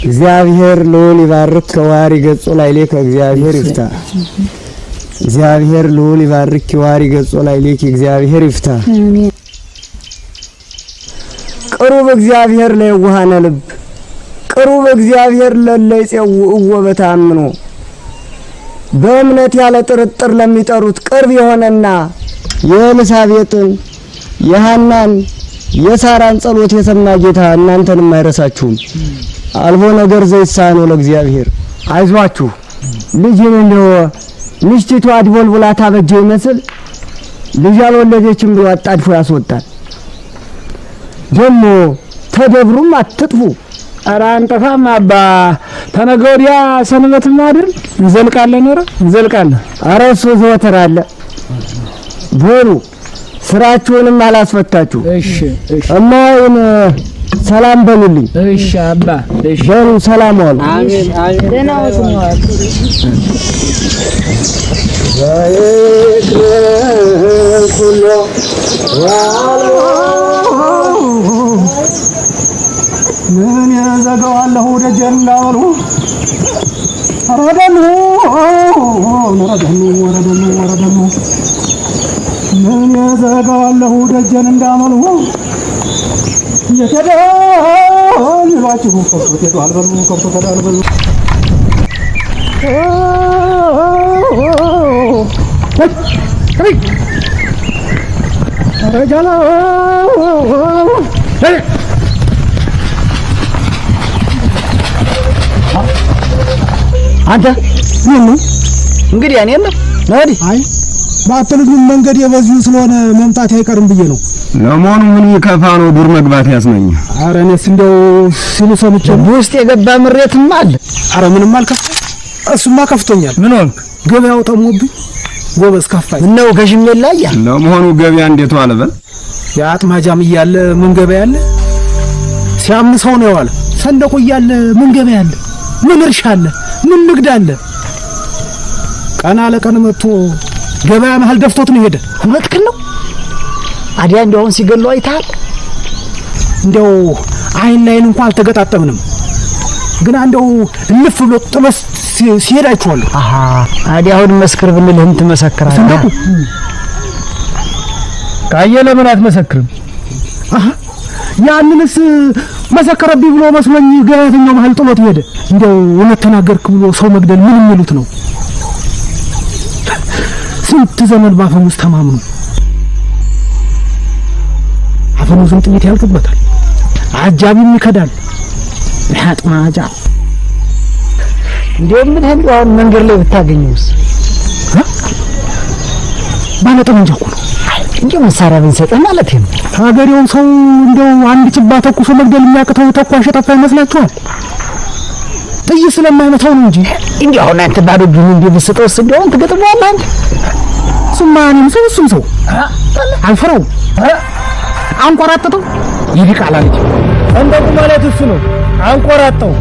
እግዚአብሔር ልዑል ይባርክ ከዋሪ ገጾ ላይ ሌከ እግዚአብሔር ይፍታ እግዚአብሔር ልዑል ይባርክ ከዋሪ ገጾ ላይ ሌከ እግዚአብሔር ይፍታ አሜን ቅሩብ እግዚአብሔር ለየዋሃነ ልብ ቅሩብ እግዚአብሔር ለለይጼው ወበታምኖ በእምነት ያለ ጥርጥር ለሚጠሩት ቅርብ የሆነና የኤልሳቤጥን የሐናን የሳራን ጸሎት የሰማ ጌታ እናንተንም አይረሳችሁም። አልቦ ነገር ዘይሳኖ ለእግዚአብሔር አይዟችሁ። ልጅን እንደው ሚስቲቱ አድቦልቡላ ታበጀ ይመስል ልጅ አልወለደችም ብሎ አጣድፎ ያስወጣል። ደግሞ ተደብሩም አትጥፉ። ኧረ አንጠፋም አባ ተነገ ወዲያ ሰንበትም አይደል እንዘልቃለን። ኧረ እንዘልቃለን። ኧረ እሱ ዘወትር አለ። በሉ ስራችሁንም አላስፈታችሁ። እሺ እማዬን ሰላም በሉልኝ። እሺ አባ እሺ በሉ ሰላም ዋሉ። አሜን አሜን። ደህና ዋሉ። ኩሎ ዋሎ ምን ያዘጋዋለሁ ደጀን እንዳበሉ ወረደኑ ምን ያዘጋዋለሁ ደጀን እንዳመሉ የተደን ይሏችሁ ከብቶት ሄዱ አልበሉ ከብቶት ሄዱ አልበሉ ረጃላ አንተ ምን እንግዲህ እኔ ነው ነዲ አይ ባትልኝ መንገድ የበዚሁ ስለሆነ መምጣት አይቀርም ብዬ ነው። ለሞኑ ምን ይከፋ ነው ዱር መግባት ያስመኝ? አረ እኔስ እንደው ሲሉ ሰምቼ ውስጥ የገባ ምሬትም አለ። አረ ምንም አልከፋ። እሱማ ከፍቶኛል። ምን ሆንክ? ገበያው ጠሞብኝ ጎበዝ ከፋኝ ነው ከሽሜል ላይ ያ ለመሆኑ ገበያ እንዴት ዋለ? በል የአጥማጃም እያለ ምን ገበያ አለ? ሲያምሰው ነው ያለ። ሰንደቁ እያለ ምን ገበያ አለ? ምን እርሻ አለ? ምን ንግድ አለ? ቀና ለቀን መጥቶ ገበያ መሃል ደፍቶት ነው ሄደ። እውነትህን ነው። አዲያ እንደውን ሲገለው አይተሃል? እንደው አይን ላይን እንኳን አልተገጣጠምንም፣ ግን እንደው እንፍ ብሎ ጥበስ ሲሄድ አይቼዋለሁ። አሃ አዲያ አሁን መስክር ብንልህም ትመሰክራለህ። ካየ ለምን አትመሰክርም? አሃ ያንንስ መሰከረብኝ ብሎ መስሎኝ ገበያተኛው መሃል ጥሎት ሄደ። እንደው እውነት ተናገርክ ብሎ ሰው መግደል ምን የሚሉት ነው? ስንት ዘመን ባፈሙዝ ተማምኑ አፈሙዝን ጥይት ያልቅበታል፣ አጃቢም ይከዳል። ያጥማጃ እንደው ምን አሁን መንገድ ላይ ብታገኙስ? ባለ ጠመንጃ እኮ ነው። እንደው መሳሪያ ብንሰጥህ ማለት ነው። ሀገሬውን ሰው እንደው አንድ ጭባ ተኩሶ መግደል የሚያቅተው ተኳሽ ጠፋ ይመስላችኋል? ጥይት ስለማይመታው ነው እንጂ እንደው አሁን አንተ ባዶ ግን እንዴ ብትሰጠውስ እንደው አንተ ገጥሟል አንተ ሱማንም እሱም ሰው አልፈራው አንቆራጠጠው ይብቃል አለች። ሰንደቁ ማለት እሱ ነው። አንቆራጠው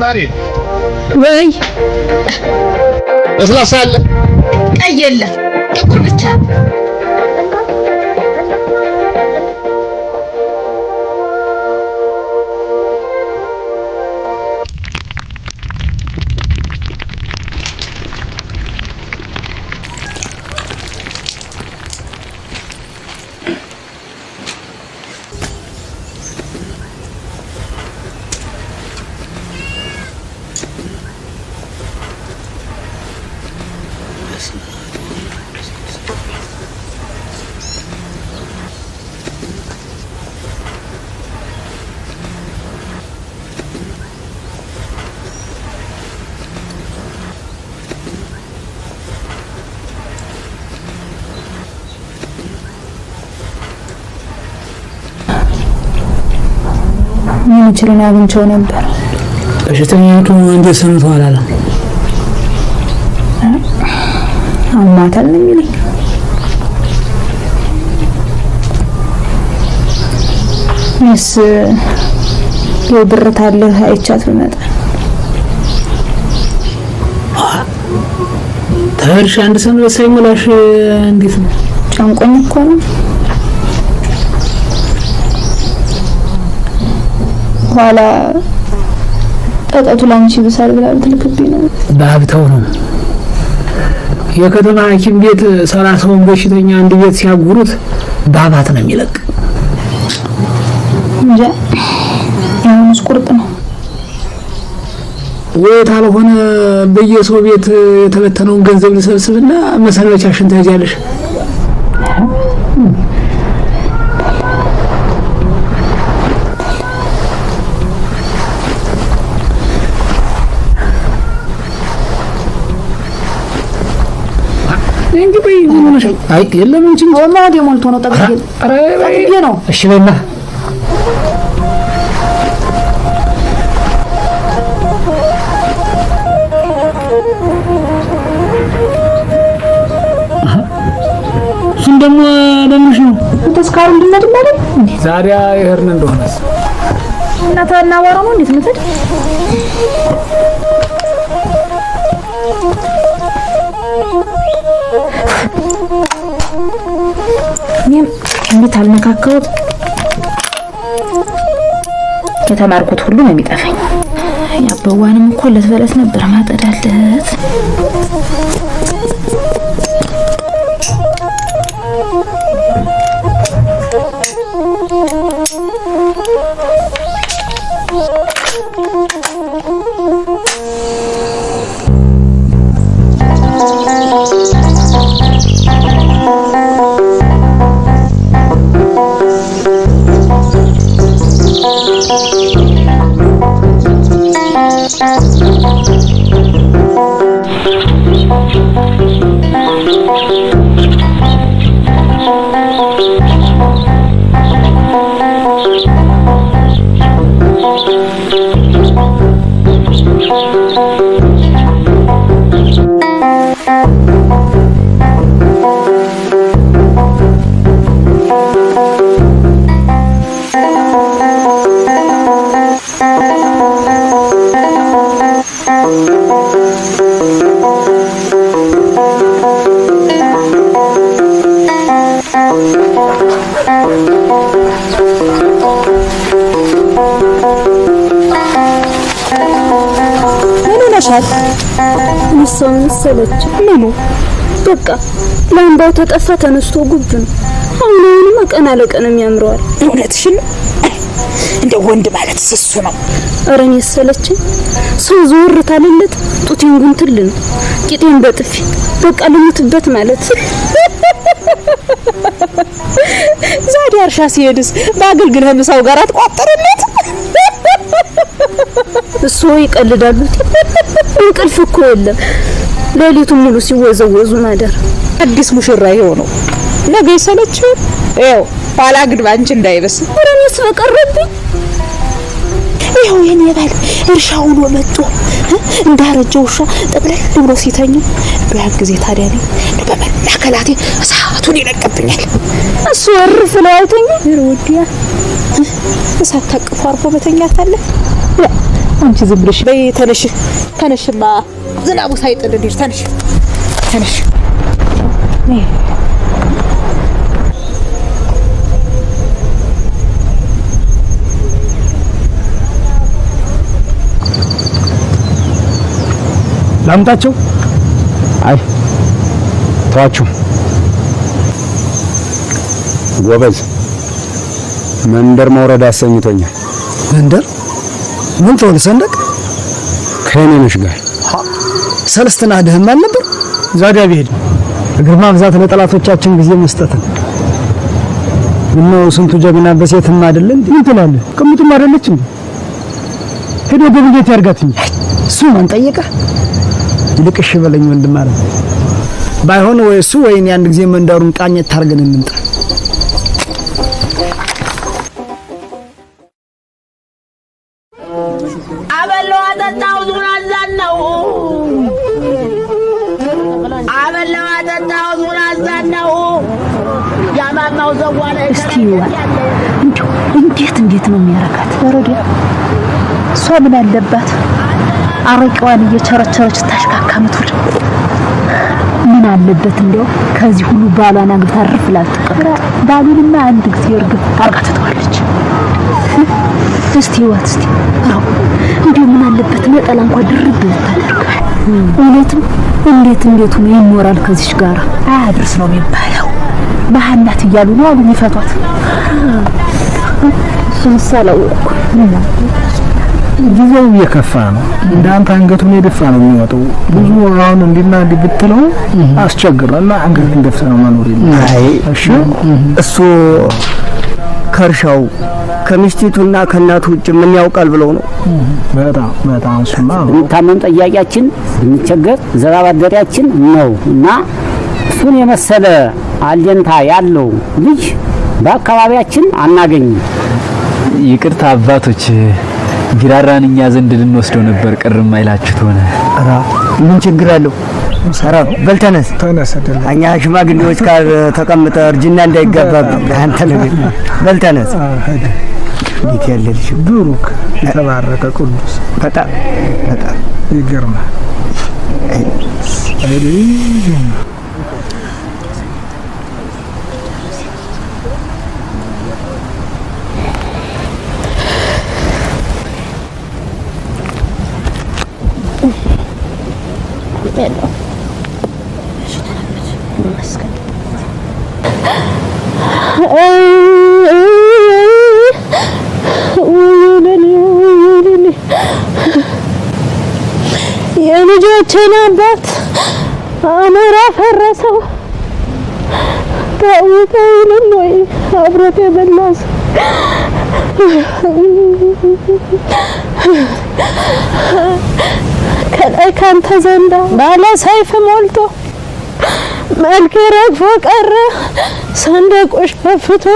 ማሪ ወይ ለስላሳ አለ? ቀይ የለም ጥቁር ብቻ። የሚችልን አግኝቼው ነበር። በሽተኛቱ እንዴት ሰምተዋል አለ? አሟታል ነው የሚለኝ። እስ የብረት አለ አይቻት ብመጣ ተርሽ አንድ ሰንበት ሳይሞላሽ እንዴት ነው? ጨንቆኝ እኮ ነው። ኋላ ጠጠቱ ላንቺ ብሳል ብላ ብትልክብኝ ነው። ባብተው ነው የከተማ ሐኪም ቤት 30 በሽተኛ አንድ ቤት ሲያጉሩት ባባት ነው የሚለቅ። እንጃ ያውስ ቁርጥ ነው ወይ ታልሆነ በየሰው ቤት የተበተነውን ገንዘብ ልሰብስብና መሰረቻሽን ትያለሽ። እንግዲህ አይ የለም እንጂ ወላሂ ደሞልቶ ነው ጠብቄ ነው። እሺ በላ እሱን ደግሞ ለምንሽ ነው ተስካሩ እንድንሄድ ማለት እንዴ? ዛሬ ይሄርን እንደሆነስ እና ታናወራ ነው እንዴት ምትል እኔም እንዴት አልነካከውት ከተማርኩት ሁሉ ነው የሚጠፋኝ። ያበዋንም እኮ ለትበለስ ነበር ማጠዳለት። ምሰውን ሰለች ለሙ በቃ ላምባው ተጠፋ ተነስቶ ጉብ ነው። አሁንም ቀን አለቀን የሚያምረዋል። እውነትሽን እንደ ወንድ ማለት ስሱ ነው። አረኝ ሰለችኝ። ሰው ዞር ታለለት ጡቴን ጉንትል ነው ቂጤን በጥፊ በቃ ልሙትበት ማለት ዛሬ አርሻ ሲሄድስ ባገልግል ህምሳው ጋር አትቋጠረለት። እሱ ይቀልዳሉ። እንቅልፍ እኮ የለም ሌሊቱን ሙሉ ሲወዘወዙ ማደር። አዲስ ሙሽራ ይሆነው ነገ ይሰለችው ይኸው ኋላ ግድ ባንቺ እንዳይበስ ወረኔስ በቀረብኝ ይኸው የኔ ባል እርሻውን ወመጡ እንዳረጀ ውሻ ጠቅለል ብሎ ሲተኛ ያን ጊዜ ታዲያ ነው በመናከላቴ እሳቱን ይለቀብኛል። እሱ ወርፍ ነው አይተኛ ወዲያ እሳት ታቅፎ አርፎ በተኛት አለ። አንቺ ዝም ብለሽ በይ ተነሽ ተነሽማ ዝናቡ ሳይጥል እንዴት ተነሽ ተነሽ ላምጣቸው። አይ ተዋችሁ ጎበዝ። መንደር መውረድ አሰኝቶኛል። መንደር ምን ተወል ሰንደቅ ከኔነሽ ጋር ሰለስትና ደህም አልነበር ዛዲያ ቢሄድ እግር ማብዛት ለጠላቶቻችን ጊዜ መስጠት ነው። ስንቱ ጀግና በሴትም አይደል እንዴ? ምን ትላለህ? ቅምጡም አይደለች እንዴ? ሄዶ በብየት ያርጋት እንጂ እሱ ማን ጠየቀ? ይልቅሽ በለኝ ወንድም አለ። ባይሆን ወይ እሱ ወይኔ አንድ ጊዜ መንደሩን ቃኘት ታርገን እንምጣ። አበለው አጠጣው ዙን አዛነው አበለው አጠጣው ዙን አዛነው ያማማው ዘዋለ እስቲዋ እንዴት ነው የሚያረጋት ወረደ እሷ ምን አለባት አረቂዋን እየቸረቸረች ታሽካካምቱል ምን አለበት እንደው ከዚህ ሁሉ ባሏን አግብታ አርፍላ ተቀበል ባሉንማ አንድ ጊዜ እርግፍ አርጋ ትተዋለች እስቲ አው እንደው ምን አለበት ነጠላ እንኳን ድርብ ታደርግ እውነትም እንዴት ነው ይኖራል ከዚህ ጋር አያድርስ ነው የሚባለው ማህናት እያሉ ነው አሉ ይፈቷት ስንሳለው ጊዜው እየከፋ ነው እንዳንተ አንገቱን የደፋ ነው የሚወጣው ብዙ አሁን እንዲና እንዲብትለው አስቸግረና አንገቱን ደፍተ ነው መኖር አይ እሺ እሱ ከርሻው ከሚስቲቱና ከናቱ ውጭ ምን ያውቃል ብለው ነው በጣም ስማ ታመም ጠያቂያችን የሚቸገር ዘራባደሪያችን ነውና እሱን የመሰለ አልጀንታ ያለው ልጅ በአካባቢያችን አናገኝም ይቅርታ አባቶች ጊራራን እኛ ዘንድ ልንወስደው ነበር ቅርም አይላችሁት ሆነ ምን ችግር አለው ሰራ በልተነስ እኛ ሽማግሌዎች ጋር ተቀምጠ እርጅና እንዳይጋባብ አንተ ለምን በልተነስ እንዴት ያለ ልጅ ብሩክ የተባረከ ቅዱስ በጣም ይገርማል Bello. የልጆቼን አባት አመራ ፈረሰው ታውቀውልን ወይ አብሮት የበላስ ከላይ ካንተ ዘንዳ ባለ ሰይፍ ሞልቶ መልክ ረግፎ ቀረ ሰንደቆሽ በፍቶ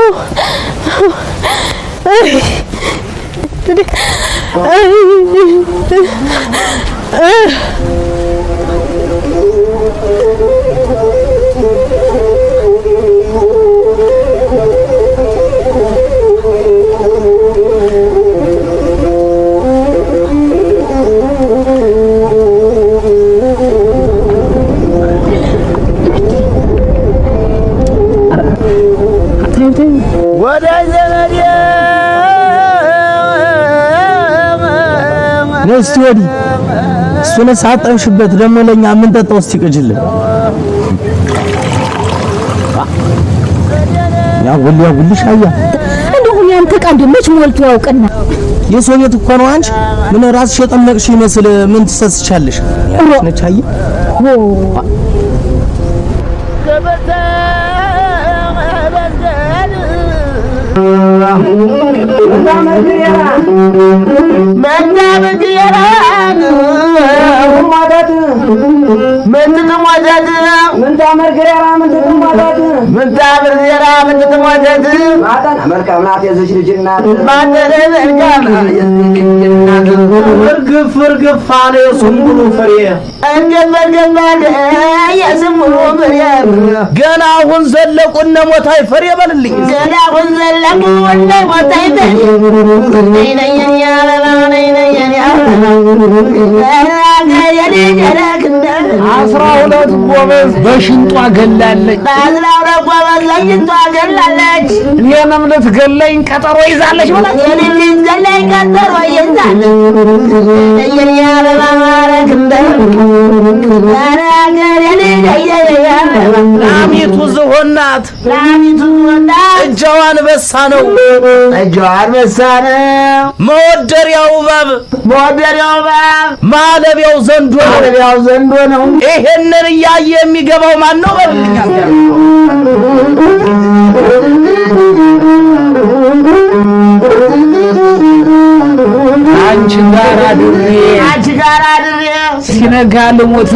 ወደ ዘመዴ ነስቲ ወዲ እሱን ሳጠንሽበት ደሞ ለኛ ምን ተጣው እስቲ ቅጅልን ያውልሽ አያ እንደው ያንተ ቃል ደሞች ሞልቶ ያውቀና የሶቪየት እኮ ነው አንቺ ምን ራስሽ የጠመቅሽ ይመስል ምን ትሰስቻለሽ ነች አየ ከበተ እርግፍ አለ የስሙሉ ፍሬ ገና አሁን ዘለቁ እነ ሞታይ ፍሬ በልልኝ ገና አሁን ዘለቁ እነ ሞታይ አስራ ሁለት ጎበዝ በሽንጧ ገላለች እኔንም ልትገለኝ ቀጠሮ ይዛለች ላሚቱ ዝሆናት እጃዋን በሳ ነው መወደሪያው እባብ ማለቢያው ዘንዶ ነው ይሄንን እያየ የሚገባው ማን ነው በልኛል አንቺ አንቺ ጋር አድሬ ሲነጋ ልሞት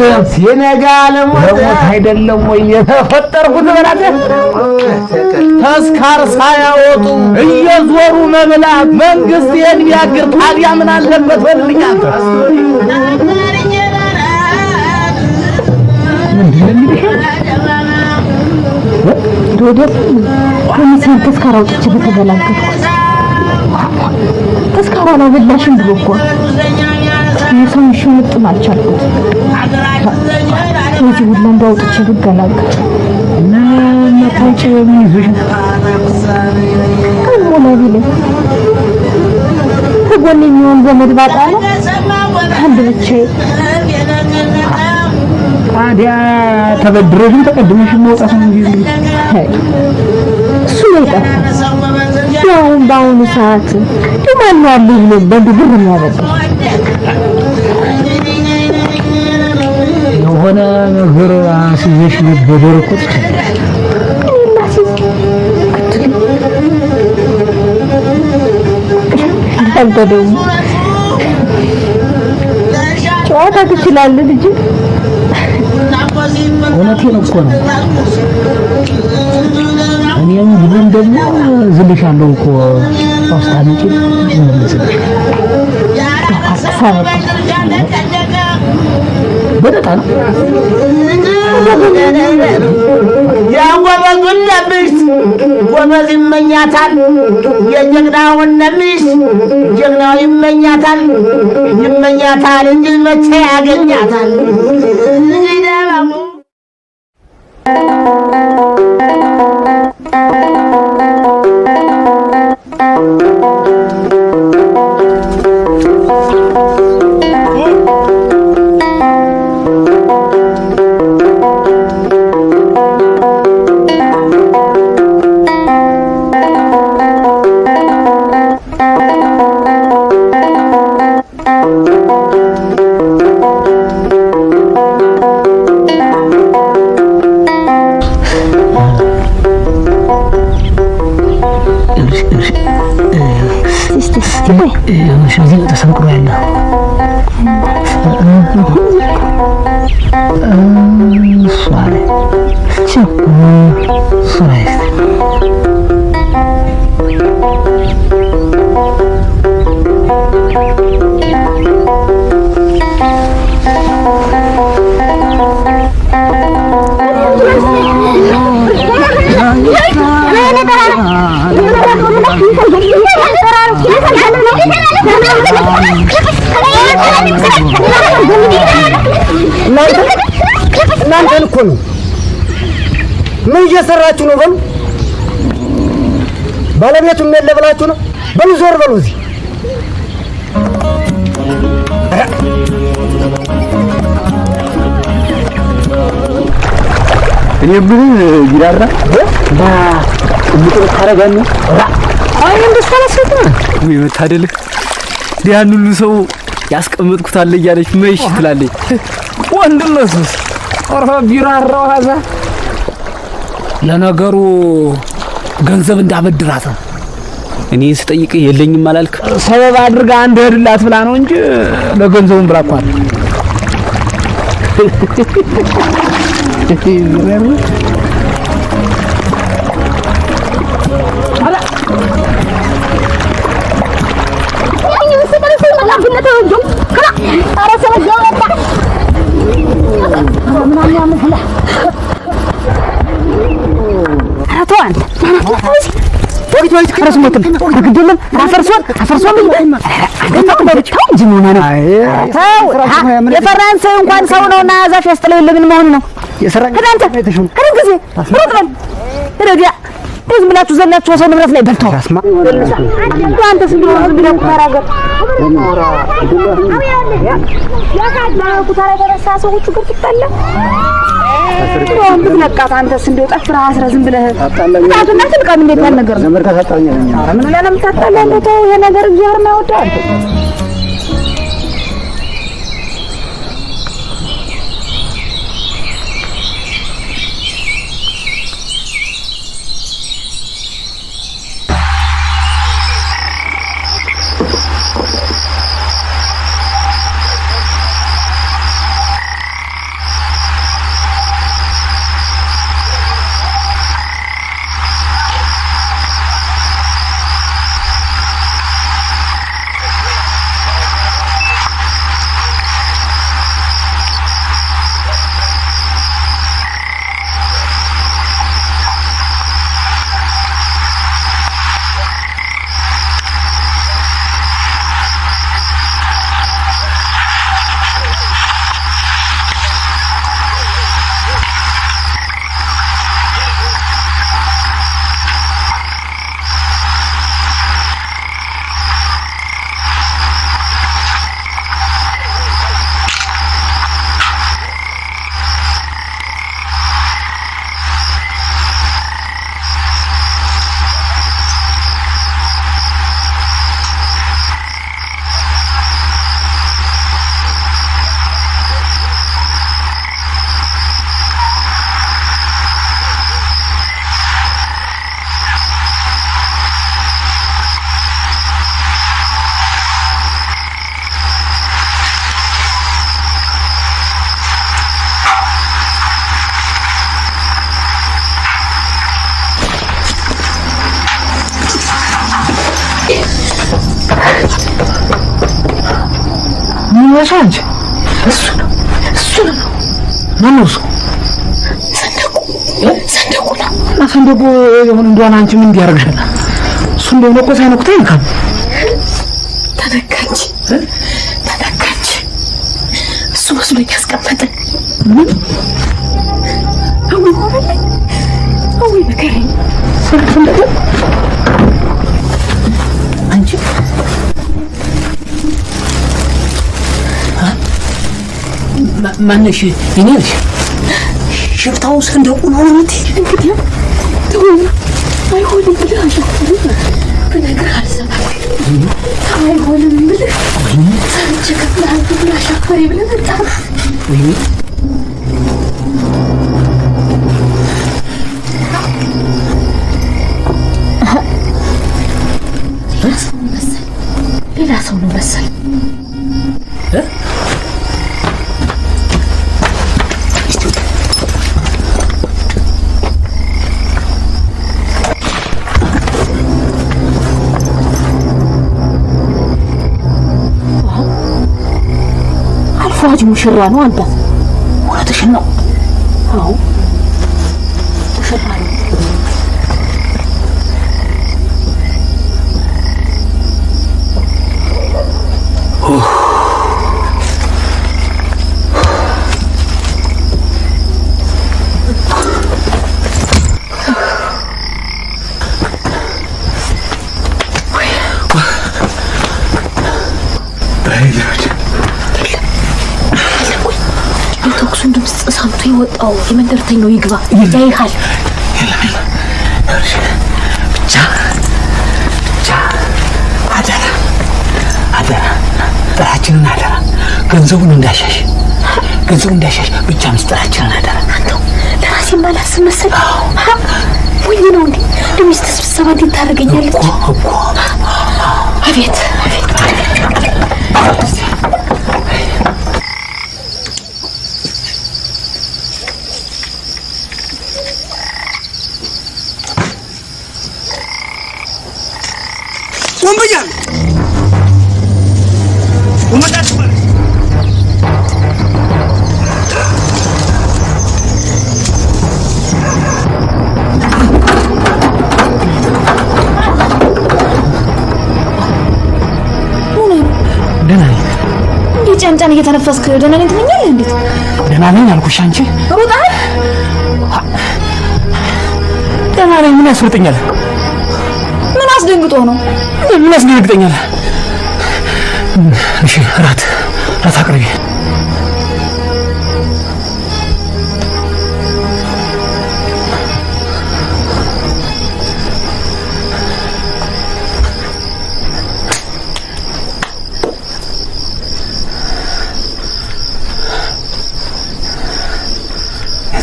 አይደለም ወይ የተፈጠርኩት በላተ ተስካር ሳያወጡ እየዞሩ መብላት መንግስት የሚያግር ታዲያ ምን አለበት ወልኛል ከሚሰን ተስካር አውጥቼ በተገላገልኩ ተስካር አላበላሽም ብሎ እኮ የሰው ሽምጥም አልቻልኩት እዚህ ሁሉ እንዳውጥቼ ብገላገል እና መታጭ የሚይዙሽ ከሞላ ቢለኝ ከጎን የሚሆን ዘመድ ባጣ ነው አንድ ብቻ ታዲያ ተበድረሽም ተቀድመሽም መውጣት ነው እንጂ እሱ ነው ያው በአሁኑ ሰዓት ደማን ያለ ብሎ በብር የሚያበድር የሆነ ነገር አስይዘሽ መበደር እኮ አልበደው ጨዋታ ትችላለህ ልጅ እውነቴን እኮ ነው እኔም ቢሆን ደግሞ ዝልሻለሁ እኮ አስታንጪ እንመለስልሽ በደታ ነው ያጎበዙን ነብሽ ጎበዝ ይመኛታል የጀግናውን ነብሽ ጀግናው ይመኛታል እንጂ መቼ ያገኛታል እዚህ ተሰንቅሮ ያለ እናንተን እኮ ነው ምን እየሰራችሁ ነው? በሉ ባለቤቱን ምን ለብላችሁ ነው? በሉ ዞር በሉ እዚህ እኔ ምን ይራራ ምጥር ታረጋኝ አይ እንደሰለሰተ ወይ መታደል ያን ሁሉ ሰው ያስቀመጥኩት አለ እያለች መይሽ ትላለች ወንድነሱስ አርፋ ቢራራው ሀዛ ለነገሩ ገንዘብ እንዳበድራት እኔን ስጠይቅ የለኝም አላልክ ሰበብ አድርጋ አንድ ሄድላት ብላ ነው እንጂ ለገንዘቡን ብላ እኮ የፈራንሳይ እንኳን ሰው ነውና ዛፍ ያስጥለው ለምን መሆን ነው የሰራኝ ከዳንተ ከዳን ጊዜ ሮጥበል ረዲያ እዚህ ብላችሁ ዘላችሁ ሰው ንብረት ላይ በልተው አንተ ስንት ነው ዝም ብለህ ተራገር ኩታራ ደረሳ ሰዎቹ ግር ትጣላ ወንድ ነቃት አንተስ እንደው ጠፍራ አስራ ዝም ብለህ ታቱና ትልቀም እንዴት ያለ ነገር ነው ዘመድ ካጣጣኛለኝ ኧረ ምን ለለም ታጣላ እንደው ይሄ ነገር እግዚአብሔር ነው ያወጣል አንቺ እሱ ነው ማን ነው እሱ? ሰንደቁ ነው። እና ሰንደቁ የሆነ እንደሆነ አንቺ ምን እንዲያረግሻል? እሱ እንደሆነ እኮ ሳይነኩት አይነካም። ተነካች እሱ መስሎኝ ያስቀመጠ ምን አዊ ሆነልኝ አዊ ነገረኝ። ሰንደቁ አንቺ ማነሽ? እኔ ነሽ ሽፍታው ሰንደቁ ነው እንዴ? እንግዲህ ተወው አይሆንም ብለህ አሻፈረኝ ብነግርህ አልሰማም። አይሆንም ብለህ ሰምቼ ከፍለሃል ብለህ አሻፈረኝ ብለህ መጣ። ሌላ ሰው ነው መሰል አልፏጅ ሙሽራ ነው አንተ። እውነትሽን ነው? አዎ ሙሽራ ነው። የተኩሱን ድምፅ ሰምቶ የወጣው የመንደርተኛው ይግባ ያይሃል። ብቻ አደራ ጥራችንን አደራ። ገንዘቡን እንዳሻሽ ብቻ ምስጢራችንን አደራ። አንተው ለራሴ ማላስብ መሰል ወይ ነው እንዴ? ለሚስት ስብሰባ እንዴት ታደርገኛለች? አቤት ወንበያል ወመጣት ማለት ደህና ነኝ። እንዴ ጫንጫን እየተነፈስክ ደህና ነኝ ትለኛለህ? እንዴት ደህና ነኝ አልኩሽ። አንቺ ሩጣል? ደህና ነኝ። ምን ያስወርጠኛል? ምን አስደንግጦ ነው? ምን ያስደነግጠኛል? እሺ ራት አቅርቢ።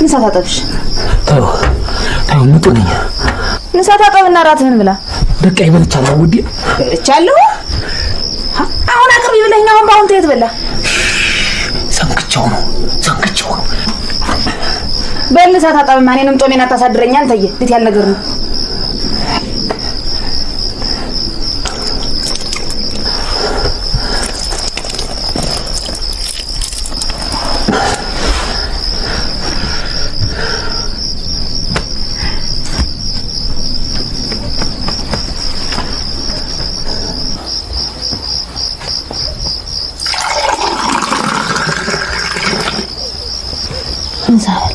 ንሳ ታጠብሽ። ተው ምጡ ነኝ። ንሳ ታጠብና ራትህን ብላ። በቃ ይበልቻለሁ ውዴ። በልቻለሁ። አሁን አቅርቢ ብለኸኝ አሁን በአሁን ተየት በላ። ሰንክቼው ነው። በል ንሳ ታጠብማ። እኔንም ጦሜን አታሳድረኛ። አንተዬ እንዴት ያለ ነገር ነው? እንሳል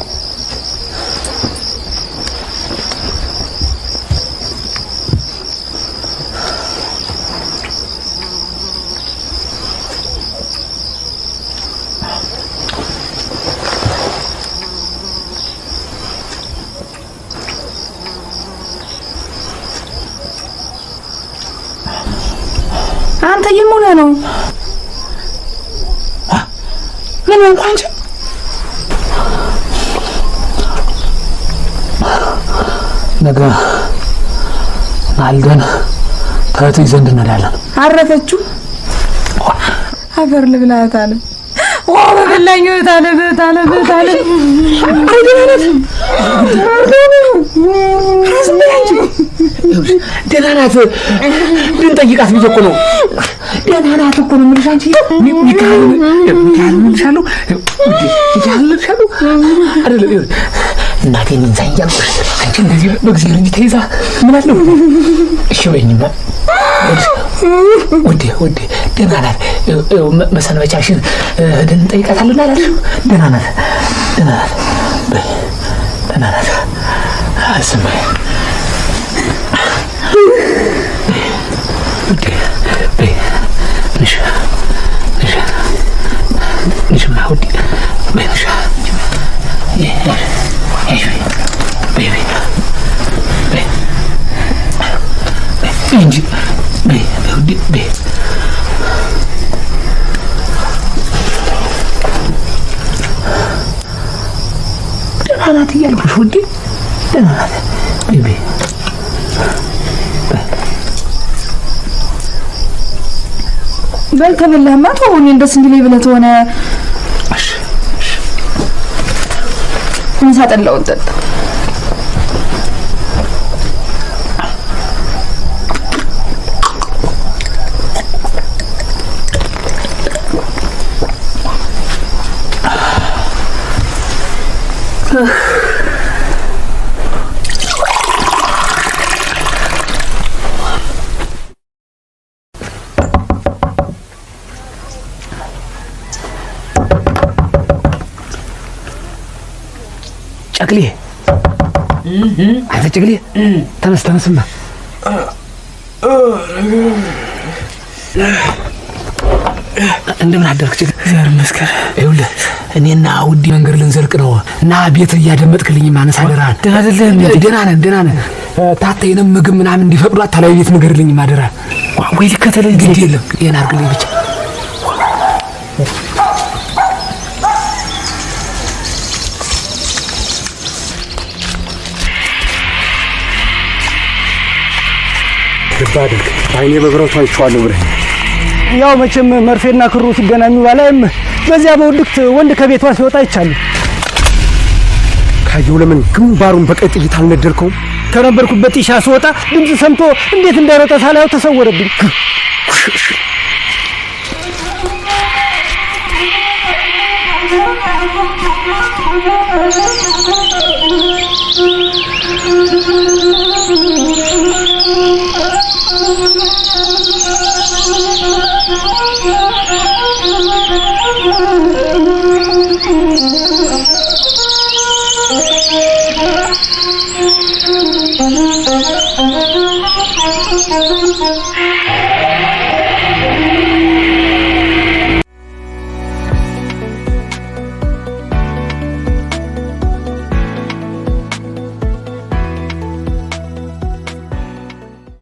አንተ የሞነ ነው ምን እንኳን ነገ ማልደን ተህትይ ዘንድ እንሄዳለን። አረፈችው አፈር ልብላት አለ በበላኝ ታለ ደህና ናት። እንድንጠይቃት ብዬሽ እኮ ነው። ደህና ናት እኮ ነው የምልሽ። አንቺ ሚካኤል እልሻለሁ አይደለም እናቴን እንዛያለሽ። አንቺ እንደዚህ በእግዚአብሔር እንጂ ተይዛ ምን አለው? እሺ በይኝማ ወዴ ደህና ናት። መሰንበቻሽን ሄደን እንጠይቃታለን አላልሽም? ደህና ናት። አስማይ نشمع ودي بنشا بيبي انجي ودي بي انا تيالك ودي بيبي بل بالله ما تقولني بس انجلي بلت وانا نسات اللو ضد ጨቅሌ አንተ ጨቅሌ ተነስማ እንደምን አደርክ? እግዚአብሔር ይመስገን። ይኸውልህ እኔና ውዲ መንገድ ልንዘልቅ ነው እና ቤት እያደመጥክልኝ ማነስ አደራህን። ደህና ነን። ታተይንም ምግብ ምናምን እንዲፈቅዷት ታላዊ ቤት ንገርልኝ ማደራ። ወይ ልከተለኝ ግድ የለም ይሄን አድርግልኝ ብቻ። ልባድክ አይኔ በብረቱ አይቼዋለሁ ብለህ ያው መቼም መርፌና ክሩ ሲገናኙ ባላይም በዚያ በውድቅት ወንድ ከቤቷ ሲወጣ ይቻላል። ካየው ለምን ግንባሩን በቀይ ጥይት አልነደልከውም? ከነበርኩበት ኢሻ ሲወጣ ድምጽ ሰምቶ እንዴት እንደሮጠ ሳላየው ተሰወረብኝ።